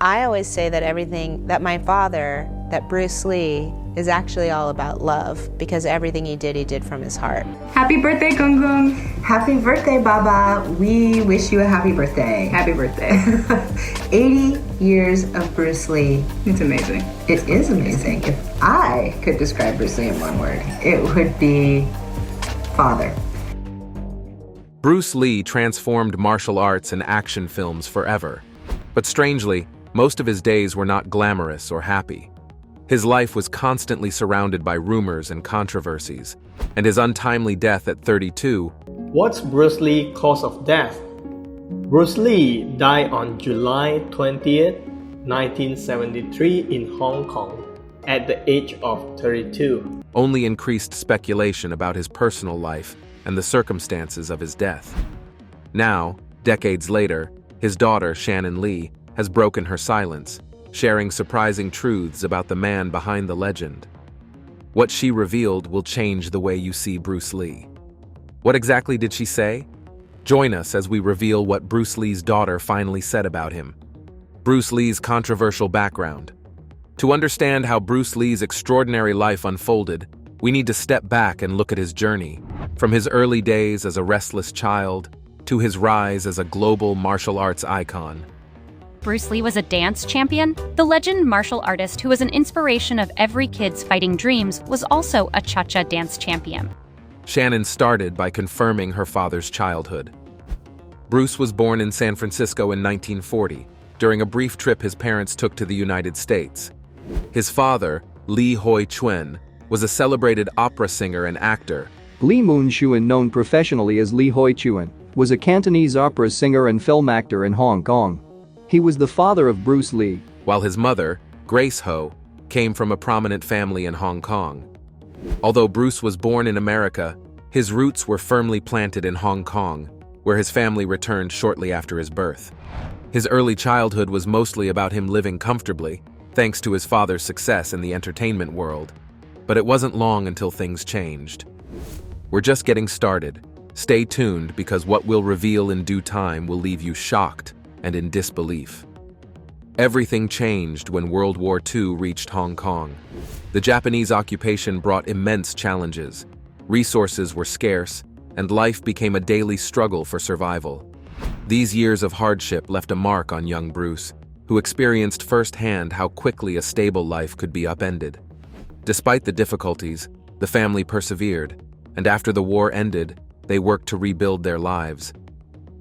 I always say that that my father, that Bruce Lee, is actually all about love, because everything he did from his heart. Happy birthday, Gong Gong. Happy birthday, Baba. We wish you a happy birthday. Happy birthday. 80 years of Bruce Lee. It's amazing. It is amazing. If I could describe Bruce Lee in one word, it would be father. Bruce Lee transformed martial arts and action films forever. But strangely, most of his days were not glamorous or happy. His life was constantly surrounded by rumors and controversies, and his untimely death at 32. What's Bruce Lee's cause of death? Bruce Lee died on July 20th, 1973 in Hong Kong at the age of 32. Only increased speculation about his personal life and the circumstances of his death. Now, decades later, his daughter, Shannon Lee, has broken her silence, sharing surprising truths about the man behind the legend. What she revealed will change the way you see Bruce Lee. What exactly did she say? Join us as we reveal what Bruce Lee's daughter finally said about him. Bruce Lee's controversial background. To understand how Bruce Lee's extraordinary life unfolded, we need to step back and look at his journey, from his early days as a restless child to his rise as a global martial arts icon. Bruce Lee was a dance champion. The legend martial artist who was an inspiration of every kid's fighting dreams was also a cha-cha dance champion. Shannon started by confirming her father's childhood. Bruce was born in San Francisco in 1940, during a brief trip his parents took to the United States. His father, Lee Hoi Chuen, was a celebrated opera singer and actor. Lee Moon Chuen, known professionally as Lee Hoi Chuen, was a Cantonese opera singer and film actor in Hong Kong. He was the father of Bruce Lee. While his mother, Grace Ho, came from a prominent family in Hong Kong. Although Bruce was born in America, his roots were firmly planted in Hong Kong, where his family returned shortly after his birth. His early childhood was mostly about him living comfortably, thanks to his father's success in the entertainment world. But it wasn't long until things changed. We're just getting started. Stay tuned, because what we'll reveal in due time will leave you shocked and in disbelief. Everything changed when World War II reached Hong Kong. The Japanese occupation brought immense challenges. Resources were scarce, and life became a daily struggle for survival. These years of hardship left a mark on young Bruce, who experienced firsthand how quickly a stable life could be upended. Despite the difficulties, the family persevered, and after the war ended, they worked to rebuild their lives.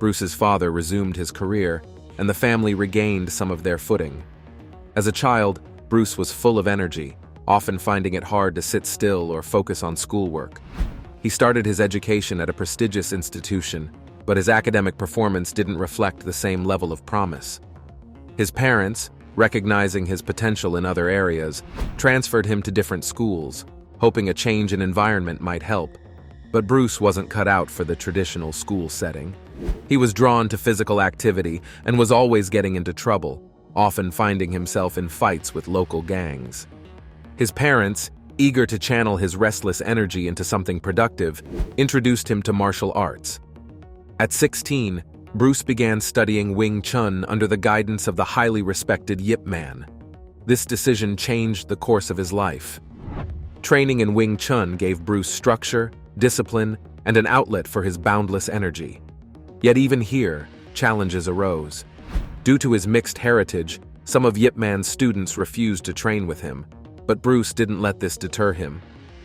Bruce's father resumed his career, and the family regained some of their footing. As a child, Bruce was full of energy, often finding it hard to sit still or focus on schoolwork. He started his education at a prestigious institution, but his academic performance didn't reflect the same level of promise. His parents, recognizing his potential in other areas, transferred him to different schools, hoping a change in environment might help. But Bruce wasn't cut out for the traditional school setting. He was drawn to physical activity and was always getting into trouble, often finding himself in fights with local gangs. His parents, eager to channel his restless energy into something productive, introduced him to martial arts. At 16, Bruce began studying Wing Chun under the guidance of the highly respected Yip Man. This decision changed the course of his life. Training in Wing Chun gave Bruce structure, discipline, and an outlet for his boundless energy. Yet even here, challenges arose. Due to his mixed heritage, some of Yip Man's students refused to train with him, but Bruce didn't let this deter him.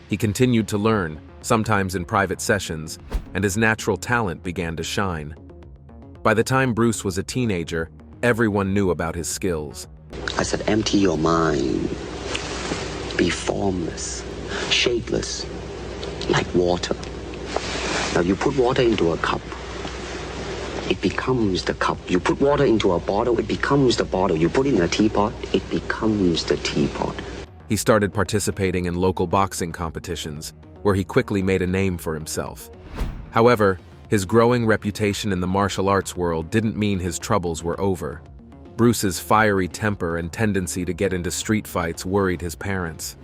He continued to learn, sometimes in private sessions, and his natural talent began to shine. By the time Bruce was a teenager, everyone knew about his skills. I said, empty your mind. Be formless, shapeless, like water. Now you put water into a cup, it becomes the cup. You put water into a bottle, it becomes the bottle. You put it in a teapot, it becomes the teapot. He started participating in local boxing competitions, where he quickly made a name for himself. However, his growing reputation in the martial arts world didn't mean his troubles were over. Bruce's fiery temper and tendency to get into street fights worried his parents.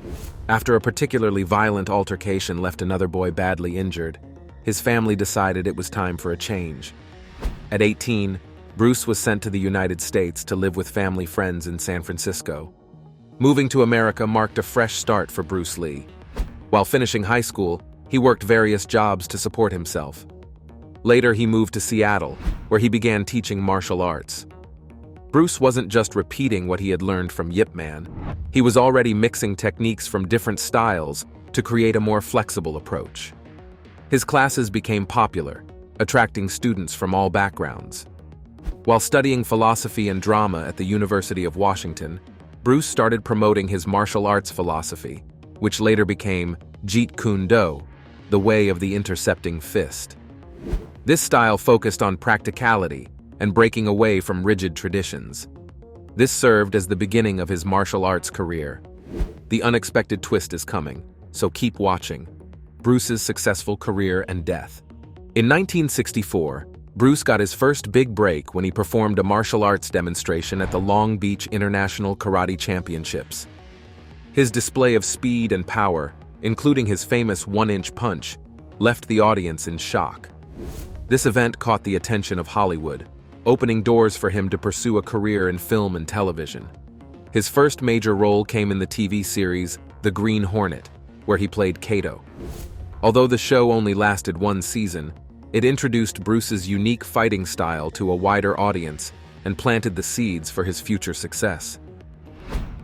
After a particularly violent altercation left another boy badly injured, his family decided it was time for a change. At 18, Bruce was sent to the United States to live with family friends in San Francisco. Moving to America marked a fresh start for Bruce Lee. While finishing high school, he worked various jobs to support himself. Later, he moved to Seattle, where he began teaching martial arts. Bruce wasn't just repeating what he had learned from Yip Man. He was already mixing techniques from different styles to create a more flexible approach. His classes became popular, attracting students from all backgrounds. While studying philosophy and drama at the University of Washington, Bruce started promoting his martial arts philosophy, which later became Jeet Kune Do, the way of the intercepting fist. This style focused on practicality and breaking away from rigid traditions. This served as the beginning of his martial arts career. The unexpected twist is coming, so keep watching. Bruce's successful career and death. In 1964, Bruce got his first big break when he performed a martial arts demonstration at the Long Beach International Karate Championships. His display of speed and power, including his famous one-inch punch, left the audience in shock. This event caught the attention of Hollywood, opening doors for him to pursue a career in film and television. His first major role came in the TV series The Green Hornet, where he played Kato. Although the show only lasted one season, it introduced Bruce's unique fighting style to a wider audience and planted the seeds for his future success.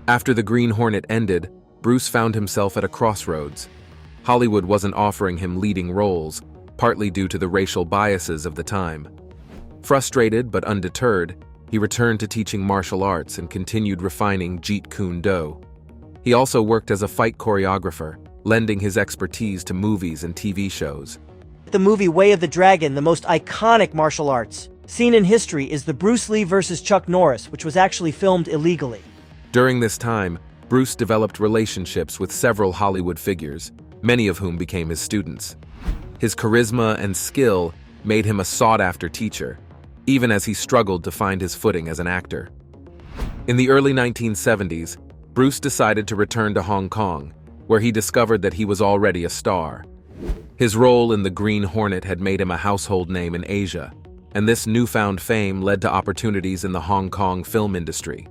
After The Green Hornet ended, Bruce found himself at a crossroads. Hollywood wasn't offering him leading roles, partly due to the racial biases of the time. Frustrated but undeterred, he returned to teaching martial arts and continued refining Jeet Kune Do. He also worked as a fight choreographer, lending his expertise to movies and TV shows. The movie Way of the Dragon, the most iconic martial arts scene in history, is the Bruce Lee versus Chuck Norris, which was actually filmed illegally. During this time, Bruce developed relationships with several Hollywood figures, many of whom became his students. His charisma and skill made him a sought-after teacher, even as he struggled to find his footing as an actor. In the early 1970s, Bruce decided to return to Hong Kong, where he discovered that he was already a star. His role in The Green Hornet had made him a household name in Asia, and this newfound fame led to opportunities in the Hong Kong film industry.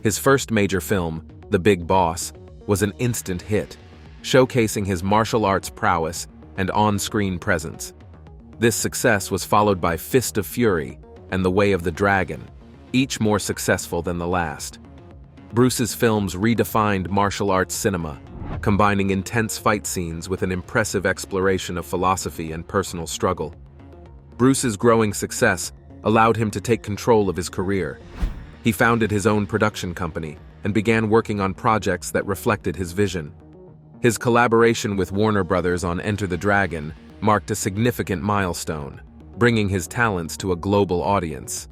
His first major film, The Big Boss, was an instant hit, showcasing his martial arts prowess and on-screen presence. This success was followed by Fist of Fury and The Way of the Dragon, each more successful than the last. Bruce's films redefined martial arts cinema, combining intense fight scenes with an impressive exploration of philosophy and personal struggle. Bruce's growing success allowed him to take control of his career. He founded his own production company and began working on projects that reflected his vision. His collaboration with Warner Brothers on Enter the Dragon marked a significant milestone, bringing his talents to a global audience.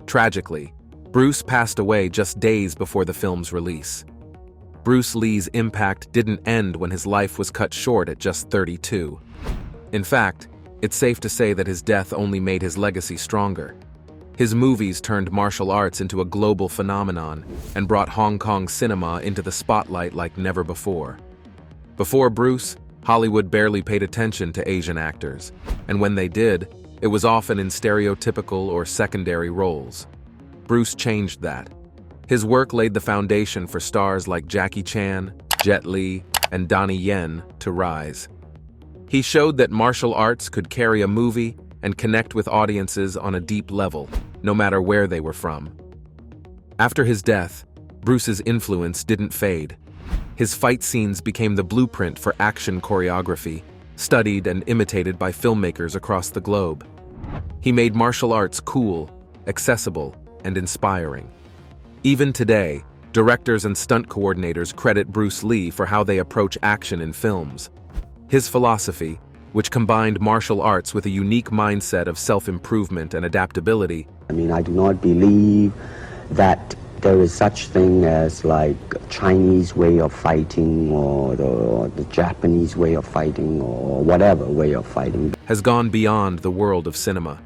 Tragically, Bruce passed away just days before the film's release. Bruce Lee's impact didn't end when his life was cut short at just 32. In fact, it's safe to say that his death only made his legacy stronger. His movies turned martial arts into a global phenomenon and brought Hong Kong cinema into the spotlight like never before. Before Bruce, Hollywood barely paid attention to Asian actors, and when they did, it was often in stereotypical or secondary roles. Bruce changed that. His work laid the foundation for stars like Jackie Chan, Jet Li, and Donnie Yen to rise. He showed that martial arts could carry a movie and connect with audiences on a deep level, no matter where they were from. After his death, Bruce's influence didn't fade. His fight scenes became the blueprint for action choreography, studied and imitated by filmmakers across the globe. He made martial arts cool, accessible, and inspiring. Even today, directors and stunt coordinators credit Bruce Lee for how they approach action in films. His philosophy, which combined martial arts with a unique mindset of self-improvement and adaptability. I do not believe that there is such thing as like Chinese way of fighting or the Japanese way of fighting or whatever way of fighting. Has gone beyond the world of cinema.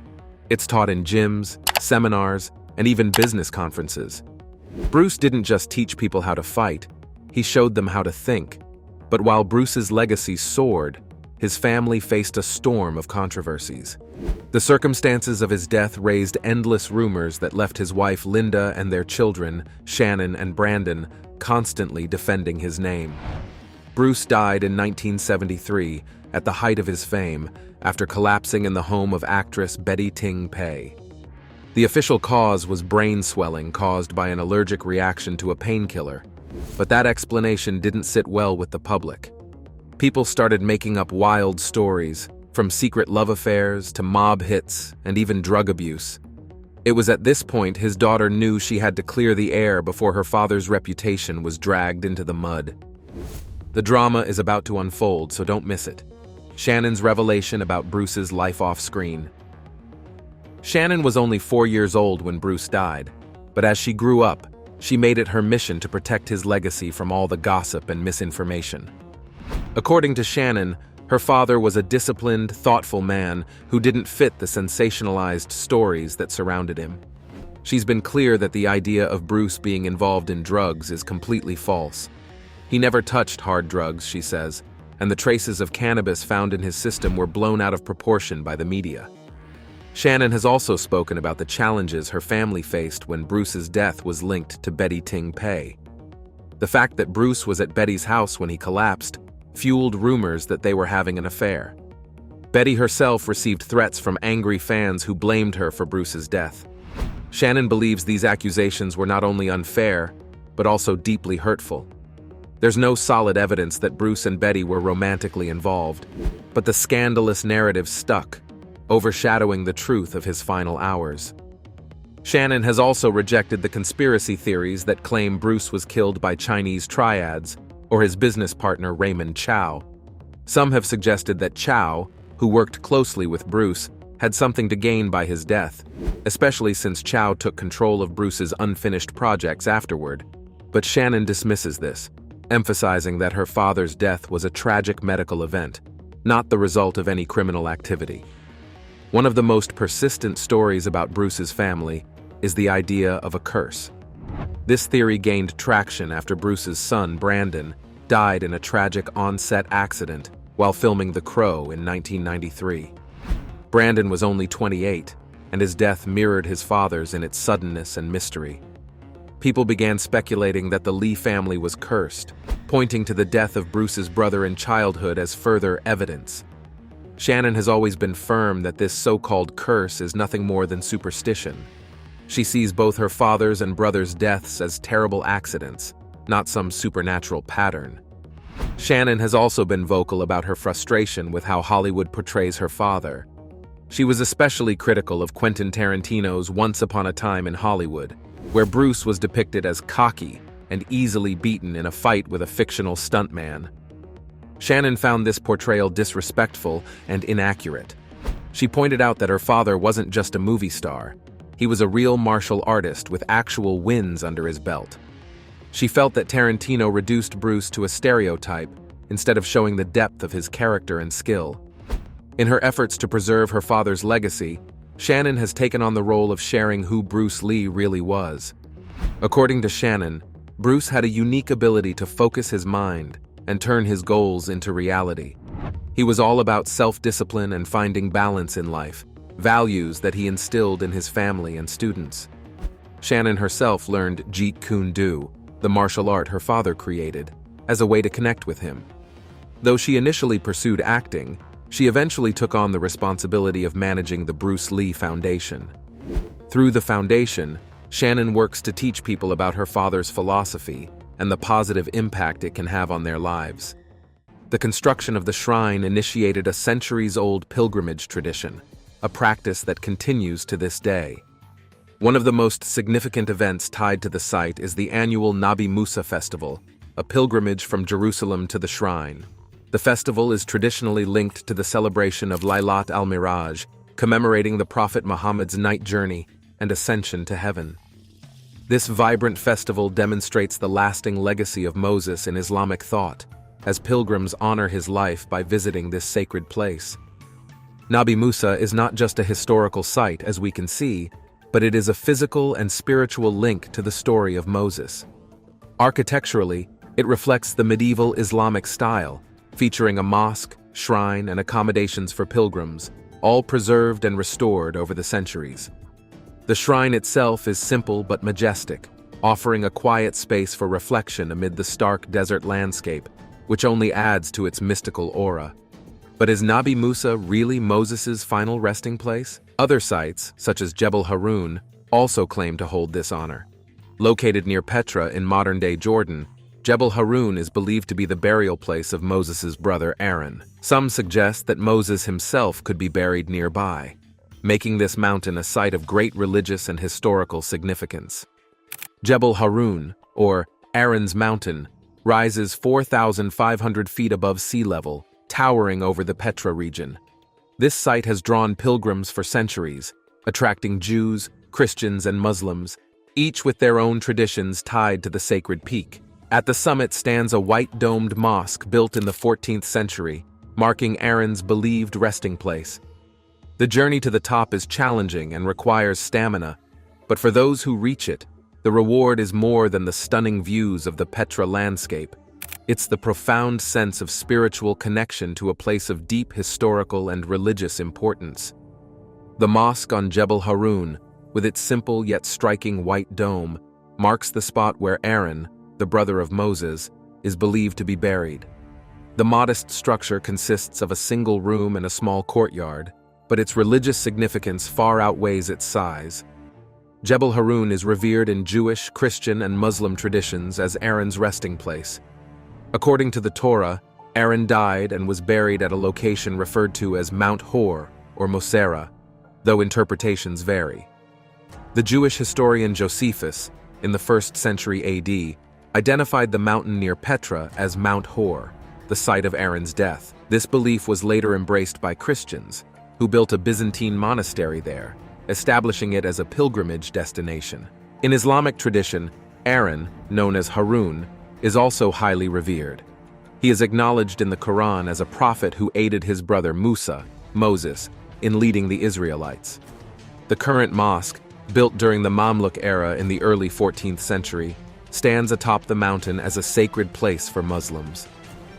It's taught in gyms, seminars, and even business conferences. Bruce didn't just teach people how to fight, he showed them how to think. But while Bruce's legacy soared, his family faced a storm of controversies. The circumstances of his death raised endless rumors that left his wife Linda and their children, Shannon and Brandon, constantly defending his name. Bruce died in 1973, at the height of his fame, after collapsing in the home of actress Betty Ting Pei. The official cause was brain swelling caused by an allergic reaction to a painkiller, but that explanation didn't sit well with the public. People started making up wild stories, from secret love affairs to mob hits and even drug abuse. It was at this point his daughter knew she had to clear the air before her father's reputation was dragged into the mud. The drama is about to unfold, so don't miss it. Shannon's revelation about Bruce's life off-screen. Shannon was only 4 years old when Bruce died, but as she grew up, she made it her mission to protect his legacy from all the gossip and misinformation. According to Shannon, her father was a disciplined, thoughtful man who didn't fit the sensationalized stories that surrounded him. She's been clear that the idea of Bruce being involved in drugs is completely false. He never touched hard drugs, she says, and the traces of cannabis found in his system were blown out of proportion by the media. Shannon has also spoken about the challenges her family faced when Bruce's death was linked to Betty Ting Pei. The fact that Bruce was at Betty's house when he collapsed fueled rumors that they were having an affair. Betty herself received threats from angry fans who blamed her for Bruce's death. Shannon believes these accusations were not only unfair, but also deeply hurtful. There's no solid evidence that Bruce and Betty were romantically involved, but the scandalous narrative stuck, overshadowing the truth of his final hours. Shannon has also rejected the conspiracy theories that claim Bruce was killed by Chinese triads or his business partner Raymond Chow. Some have suggested that Chow, who worked closely with Bruce, had something to gain by his death, especially since Chow took control of Bruce's unfinished projects afterward. But Shannon dismisses this, emphasizing that her father's death was a tragic medical event, not the result of any criminal activity. One of the most persistent stories about Bruce's family is the idea of a curse. This theory gained traction after Bruce's son, Brandon, died in a tragic on-set accident while filming The Crow in 1993. Brandon was only 28, and his death mirrored his father's in its suddenness and mystery. People began speculating that the Lee family was cursed, pointing to the death of Bruce's brother in childhood as further evidence. Shannon has always been firm that this so-called curse is nothing more than superstition. She sees both her father's and brother's deaths as terrible accidents, not some supernatural pattern. Shannon has also been vocal about her frustration with how Hollywood portrays her father. She was especially critical of Quentin Tarantino's Once Upon a Time in Hollywood, where Bruce was depicted as cocky and easily beaten in a fight with a fictional stuntman. Shannon found this portrayal disrespectful and inaccurate. She pointed out that her father wasn't just a movie star. He was a real martial artist with actual wins under his belt. She felt that Tarantino reduced Bruce to a stereotype instead of showing the depth of his character and skill. In her efforts to preserve her father's legacy, Shannon has taken on the role of sharing who Bruce Lee really was. According to Shannon, Bruce had a unique ability to focus his mind and turn his goals into reality. He was all about self-discipline and finding balance in life, values that he instilled in his family and students. Shannon herself learned Jeet Kune Do, the martial art her father created, as a way to connect with him. Though she initially pursued acting, she eventually took on the responsibility of managing the Bruce Lee Foundation. Through the foundation, Shannon works to teach people about her father's philosophy and the positive impact it can have on their lives. The construction of the shrine initiated a centuries-old pilgrimage tradition, a practice that continues to this day. One of the most significant events tied to the site is the annual Nabi Musa festival, a pilgrimage from Jerusalem to the shrine. The festival is traditionally linked to the celebration of Laylat al-Miraj, commemorating the Prophet Muhammad's night journey and ascension to heaven. This vibrant festival demonstrates the lasting legacy of Moses in Islamic thought, as pilgrims honor his life by visiting this sacred place. Nabi Musa is not just a historical site, as we can see, but it is a physical and spiritual link to the story of Moses. Architecturally, it reflects the medieval Islamic style, featuring a mosque, shrine, and accommodations for pilgrims, all preserved and restored over the centuries. The shrine itself is simple but majestic, offering a quiet space for reflection amid the stark desert landscape, which only adds to its mystical aura. But is Nabi Musa really Moses' final resting place? Other sites, such as Jebel Harun, also claim to hold this honor. Located near Petra in modern-day Jordan, Jebel Harun is believed to be the burial place of Moses' brother Aaron. Some suggest that Moses himself could be buried nearby, making this mountain a site of great religious and historical significance. Jebel Harun, or Aaron's Mountain, rises 4,500 feet above sea level, towering over the Petra region. This site has drawn pilgrims for centuries, attracting Jews, Christians, and Muslims, each with their own traditions tied to the sacred peak. At the summit stands a white-domed mosque built in the 14th century, marking Aaron's believed resting place. The journey to the top is challenging and requires stamina, but for those who reach it, the reward is more than the stunning views of the Petra landscape. It's the profound sense of spiritual connection to a place of deep historical and religious importance. The mosque on Jebel Harun, with its simple yet striking white dome, marks the spot where Aaron, the brother of Moses, is believed to be buried. The modest structure consists of a single room and a small courtyard, but its religious significance far outweighs its size. Jebel Harun is revered in Jewish, Christian, and Muslim traditions as Aaron's resting place. According to the Torah, Aaron died and was buried at a location referred to as Mount Hor, or Mosera, though interpretations vary. The Jewish historian Josephus, in the 1st century AD, identified the mountain near Petra as Mount Hor, the site of Aaron's death. This belief was later embraced by Christians, who built a Byzantine monastery there, establishing it as a pilgrimage destination. In Islamic tradition, Aaron, known as Harun, is also highly revered. He is acknowledged in the Quran as a prophet who aided his brother Musa, Moses, in leading the Israelites. The current mosque, built during the Mamluk era in the early 14th century, stands atop the mountain as a sacred place for Muslims.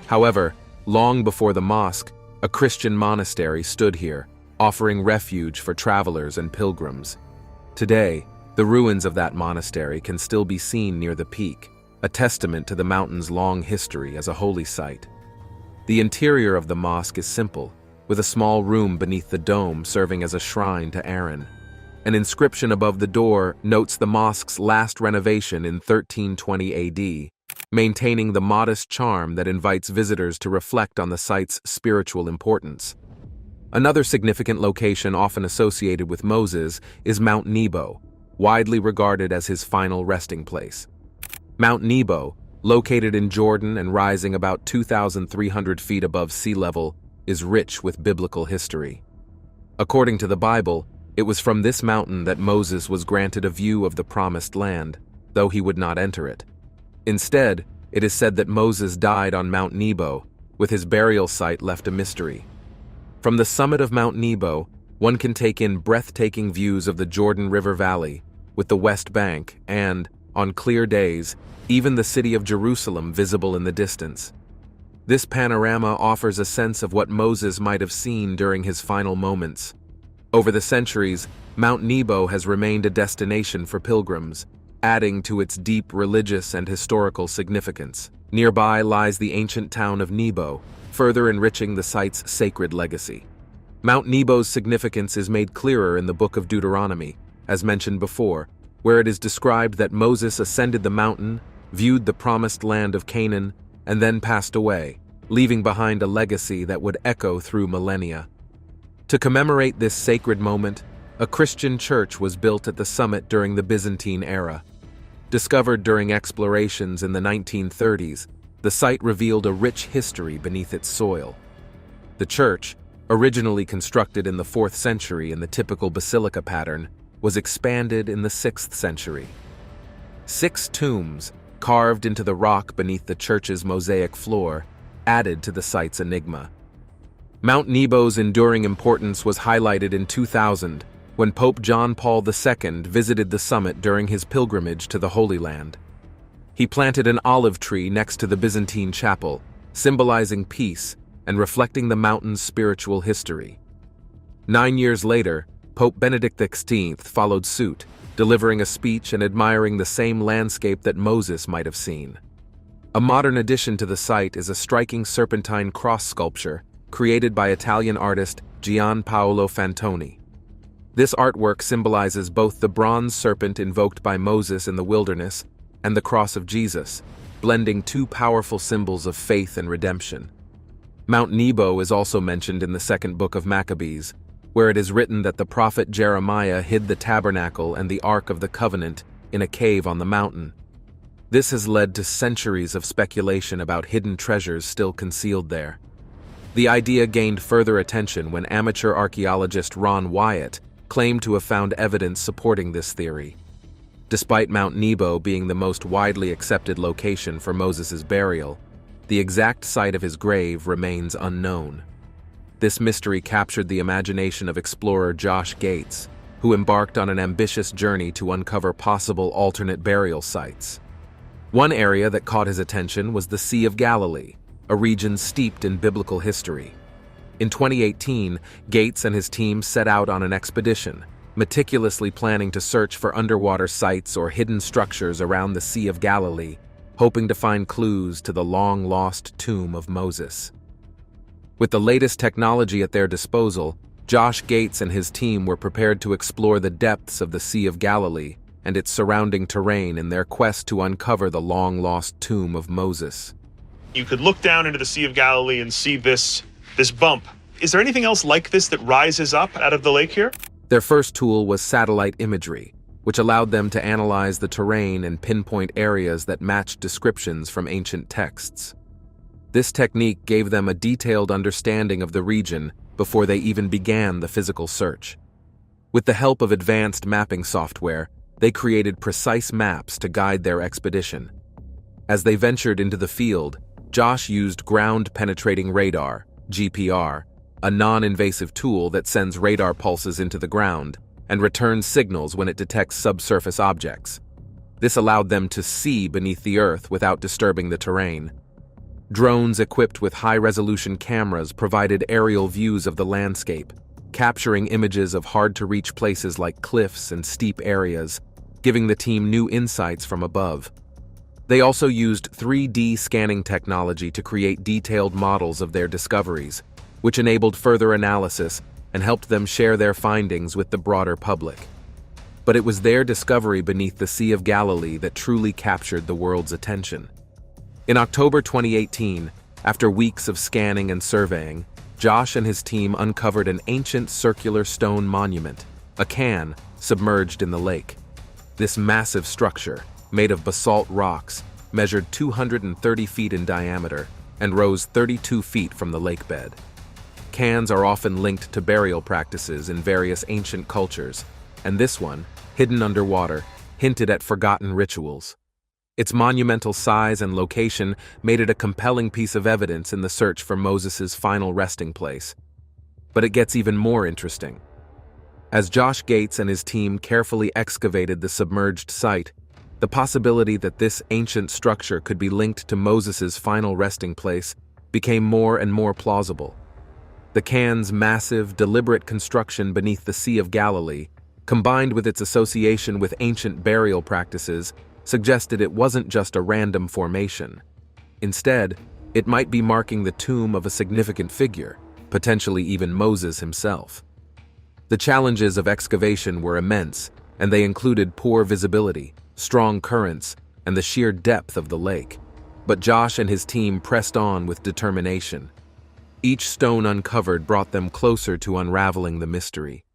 However, long before the mosque, a Christian monastery stood here, offering refuge for travelers and pilgrims. Today, the ruins of that monastery can still be seen near the peak, a testament to the mountain's long history as a holy site. The interior of the mosque is simple, with a small room beneath the dome serving as a shrine to Aaron. An inscription above the door notes the mosque's last renovation in 1320 AD, maintaining the modest charm that invites visitors to reflect on the site's spiritual importance. Another significant location often associated with Moses is Mount Nebo, widely regarded as his final resting place. Mount Nebo, located in Jordan and rising about 2,300 feet above sea level, is rich with biblical history. According to the Bible, it was from this mountain that Moses was granted a view of the Promised Land, though he would not enter it. Instead, it is said that Moses died on Mount Nebo, with his burial site left a mystery. From the summit of Mount Nebo, one can take in breathtaking views of the Jordan River Valley, with the West Bank and, on clear days, even the city of Jerusalem visible in the distance. This panorama offers a sense of what Moses might have seen during his final moments. Over the centuries, Mount Nebo has remained a destination for pilgrims, adding to its deep religious and historical significance. Nearby lies the ancient town of Nebo, further enriching the site's sacred legacy. Mount Nebo's significance is made clearer in the book of Deuteronomy, as mentioned before, where it is described that Moses ascended the mountain, viewed the promised land of Canaan, and then passed away, leaving behind a legacy that would echo through millennia. To commemorate this sacred moment, a Christian church was built at the summit during the Byzantine era. Discovered during explorations in the 1930s, the site revealed a rich history beneath its soil. The church, originally constructed in the 4th century in the typical basilica pattern, was expanded in the 6th century. 6 tombs, carved into the rock beneath the church's mosaic floor, added to the site's enigma. Mount Nebo's enduring importance was highlighted in 2000 when Pope John Paul II visited the summit during his pilgrimage to the Holy Land. He planted an olive tree next to the Byzantine chapel, symbolizing peace and reflecting the mountain's spiritual history. 9 years later, Pope Benedict XVI followed suit, delivering a speech and admiring the same landscape that Moses might have seen. A modern addition to the site is a striking serpentine cross sculpture created by Italian artist Gian Paolo Fantoni. This artwork symbolizes both the bronze serpent invoked by Moses in the wilderness and the cross of Jesus, blending two powerful symbols of faith and redemption. Mount Nebo is also mentioned in the second book of Maccabees, where it is written that the prophet Jeremiah hid the tabernacle and the Ark of the Covenant in a cave on the mountain. This has led to centuries of speculation about hidden treasures still concealed there. The idea gained further attention when amateur archaeologist Ron Wyatt claimed to have found evidence supporting this theory. Despite Mount Nebo being the most widely accepted location for Moses' burial, the exact site of his grave remains unknown. This mystery captured the imagination of explorer Josh Gates, who embarked on an ambitious journey to uncover possible alternate burial sites. One area that caught his attention was the Sea of Galilee, a region steeped in biblical history. In 2018, Gates and his team set out on an expedition, meticulously planning to search for underwater sites or hidden structures around the Sea of Galilee, hoping to find clues to the long-lost tomb of Moses. With the latest technology at their disposal, Josh Gates and his team were prepared to explore the depths of the Sea of Galilee and its surrounding terrain in their quest to uncover the long-lost tomb of Moses. You could look down into the Sea of Galilee and see this bump. Is there anything else like this that rises up out of the lake here? Their first tool was satellite imagery, which allowed them to analyze the terrain and pinpoint areas that matched descriptions from ancient texts. This technique gave them a detailed understanding of the region before they even began the physical search. With the help of advanced mapping software, they created precise maps to guide their expedition. As they ventured into the field, Josh used ground-penetrating radar, GPR, a non-invasive tool that sends radar pulses into the ground and returns signals when it detects subsurface objects. This allowed them to see beneath the earth without disturbing the terrain. Drones equipped with high-resolution cameras provided aerial views of the landscape, capturing images of hard-to-reach places like cliffs and steep areas, giving the team new insights from above. They also used 3D scanning technology to create detailed models of their discoveries, which enabled further analysis and helped them share their findings with the broader public. But it was their discovery beneath the Sea of Galilee that truly captured the world's attention. In October 2018, after weeks of scanning and surveying, Josh and his team uncovered an ancient circular stone monument, a cairn, submerged in the lake. This massive structure, made of basalt rocks, measured 230 feet in diameter and rose 32 feet from the lake bed. Cairns are often linked to burial practices in various ancient cultures, and this one, hidden underwater, hinted at forgotten rituals. Its monumental size and location made it a compelling piece of evidence in the search for Moses' final resting place. But it gets even more interesting. As Josh Gates and his team carefully excavated the submerged site, the possibility that this ancient structure could be linked to Moses' final resting place became more and more plausible. The cairn's massive, deliberate construction beneath the Sea of Galilee, combined with its association with ancient burial practices, suggested it wasn't just a random formation. Instead, it might be marking the tomb of a significant figure, potentially even Moses himself. The challenges of excavation were immense, and they included poor visibility, strong currents, and the sheer depth of the lake. But Josh and his team pressed on with determination. Each stone uncovered brought them closer to unraveling the mystery.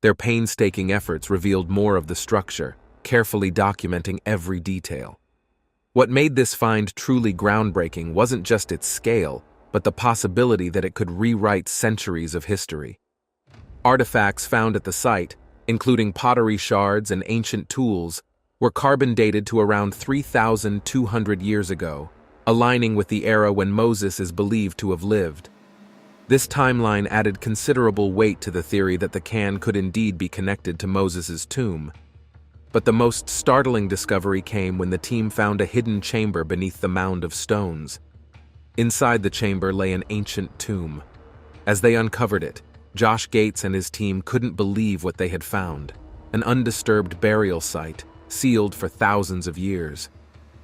Their painstaking efforts revealed more of the structure, carefully documenting every detail. What made this find truly groundbreaking wasn't just its scale, but the possibility that it could rewrite centuries of history. Artifacts found at the site, including pottery shards and ancient tools, were carbon dated to around 3,200 years ago, aligning with the era when Moses is believed to have lived. This timeline added considerable weight to the theory that the cairn could indeed be connected to Moses' tomb. But the most startling discovery came when the team found a hidden chamber beneath the mound of stones. Inside the chamber lay an ancient tomb. As they uncovered it, Josh Gates and his team couldn't believe what they had found: an undisturbed burial site, sealed for thousands of years.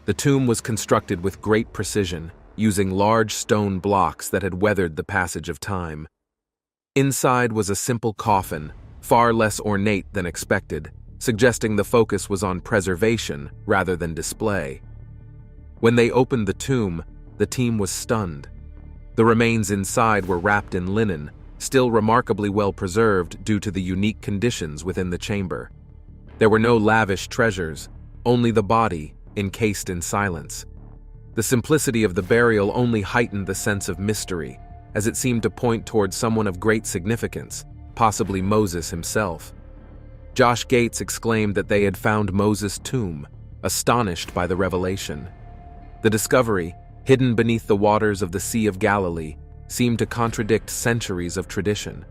The tomb was constructed with great precision, using large stone blocks that had weathered the passage of time. Inside was a simple coffin, far less ornate than expected, suggesting the focus was on preservation rather than display. When they opened the tomb, the team was stunned. The remains inside were wrapped in linen, still remarkably well preserved due to the unique conditions within the chamber. There were no lavish treasures, only the body, encased in silence. The simplicity of the burial only heightened the sense of mystery, as it seemed to point toward someone of great significance, possibly Moses himself. Josh Gates exclaimed that they had found Moses' tomb, astonished by the revelation. The discovery, hidden beneath the waters of the Sea of Galilee, seemed to contradict centuries of tradition.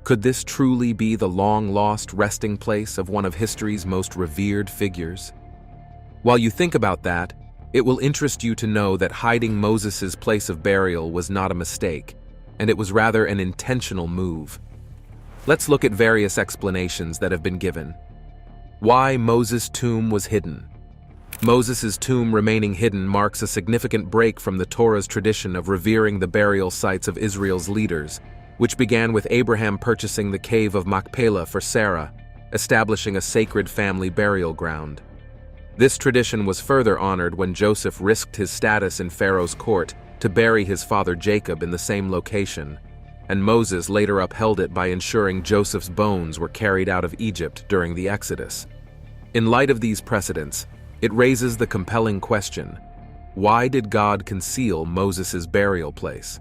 Could this truly be the long-lost resting place of one of history's most revered figures? While you think about that, it will interest you to know that hiding Moses' place of burial was not a mistake, and it was rather an intentional move. Let's look at various explanations that have been given. Why Moses' tomb was hidden. Moses' tomb remaining hidden marks a significant break from the Torah's tradition of revering the burial sites of Israel's leaders, which began with Abraham purchasing the cave of Machpelah for Sarah, establishing a sacred family burial ground. This tradition was further honored when Joseph risked his status in Pharaoh's court to bury his father Jacob in the same location, and Moses later upheld it by ensuring Joseph's bones were carried out of Egypt during the Exodus. In light of these precedents, it raises the compelling question: why did God conceal Moses' burial place?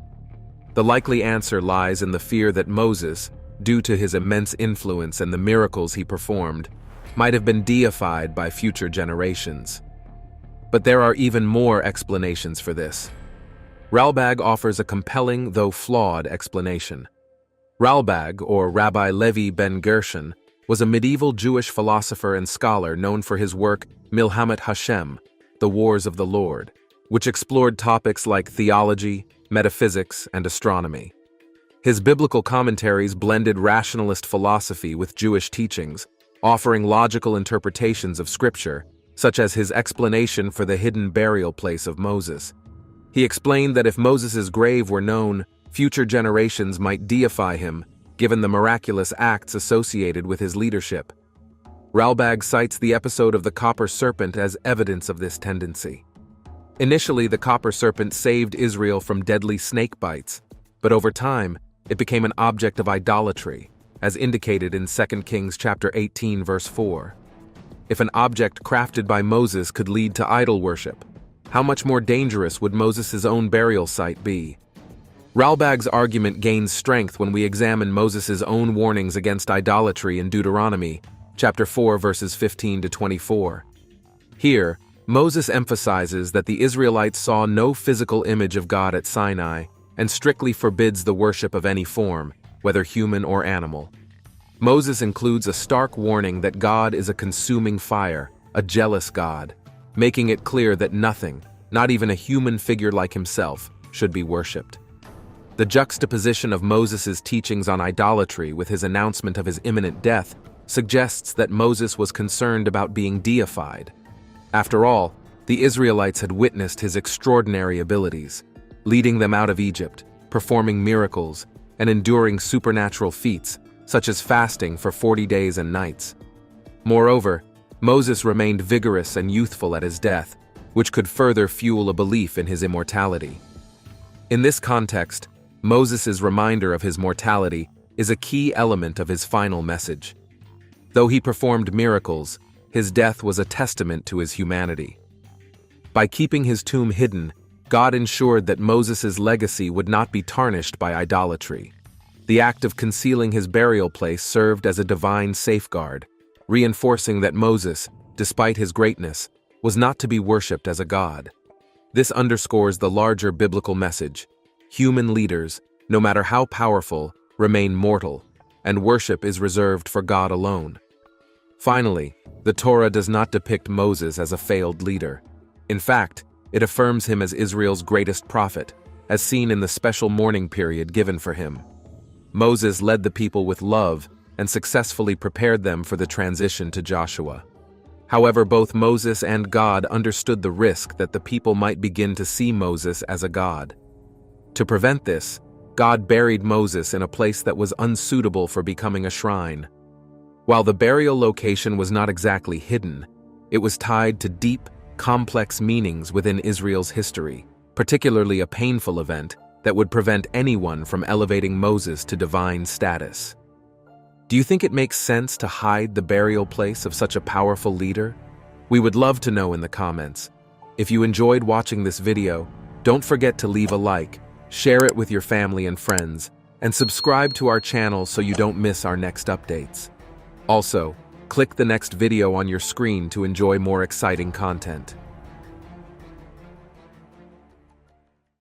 The likely answer lies in the fear that Moses, due to his immense influence and the miracles he performed, might have been deified by future generations. But there are even more explanations for this. Ralbag offers a compelling, though flawed, explanation. Ralbag, or Rabbi Levi ben Gershon, was a medieval Jewish philosopher and scholar known for his work Milhamet Hashem, The Wars of the Lord, which explored topics like theology, metaphysics, and astronomy. His biblical commentaries blended rationalist philosophy with Jewish teachings, offering logical interpretations of Scripture, such as his explanation for the hidden burial place of Moses. He explained that if Moses' grave were known, future generations might deify him, given the miraculous acts associated with his leadership. Ralbag cites the episode of the copper serpent as evidence of this tendency. Initially, the copper serpent saved Israel from deadly snake bites, but over time, it became an object of idolatry, as indicated in 2 Kings chapter 18, verse 4. If an object crafted by Moses could lead to idol worship, how much more dangerous would Moses' own burial site be? Ralbag's argument gains strength when we examine Moses' own warnings against idolatry in Deuteronomy, chapter 4, verses 15 to 24. Here, Moses emphasizes that the Israelites saw no physical image of God at Sinai and strictly forbids the worship of any form, whether human or animal. Moses includes a stark warning that God is a consuming fire, a jealous God, making it clear that nothing, not even a human figure like himself, should be worshipped. The juxtaposition of Moses' teachings on idolatry with his announcement of his imminent death suggests that Moses was concerned about being deified. After all, the Israelites had witnessed his extraordinary abilities, leading them out of Egypt, performing miracles, and enduring supernatural feats, such as fasting for 40 days and nights. Moreover, Moses remained vigorous and youthful at his death, which could further fuel a belief in his immortality. In this context, Moses' reminder of his mortality is a key element of his final message. Though he performed miracles, his death was a testament to his humanity. By keeping his tomb hidden, God ensured that Moses' legacy would not be tarnished by idolatry. The act of concealing his burial place served as a divine safeguard, reinforcing that Moses, despite his greatness, was not to be worshipped as a god. This underscores the larger biblical message: human leaders, no matter how powerful, remain mortal, and worship is reserved for God alone. Finally, the Torah does not depict Moses as a failed leader. In fact, it affirms him as Israel's greatest prophet, as seen in the special mourning period given for him. Moses led the people with love and successfully prepared them for the transition to Joshua. However, both Moses and God understood the risk that the people might begin to see Moses as a god. To prevent this, God buried Moses in a place that was unsuitable for becoming a shrine. While the burial location was not exactly hidden, it was tied to deep, complex meanings within Israel's history, particularly a painful event that would prevent anyone from elevating Moses to divine status. Do you think it makes sense to hide the burial place of such a powerful leader? We would love to know in the comments. If you enjoyed watching this video, don't forget to leave a like, share it with your family and friends, and subscribe to our channel so you don't miss our next updates. Also, click the next video on your screen to enjoy more exciting content.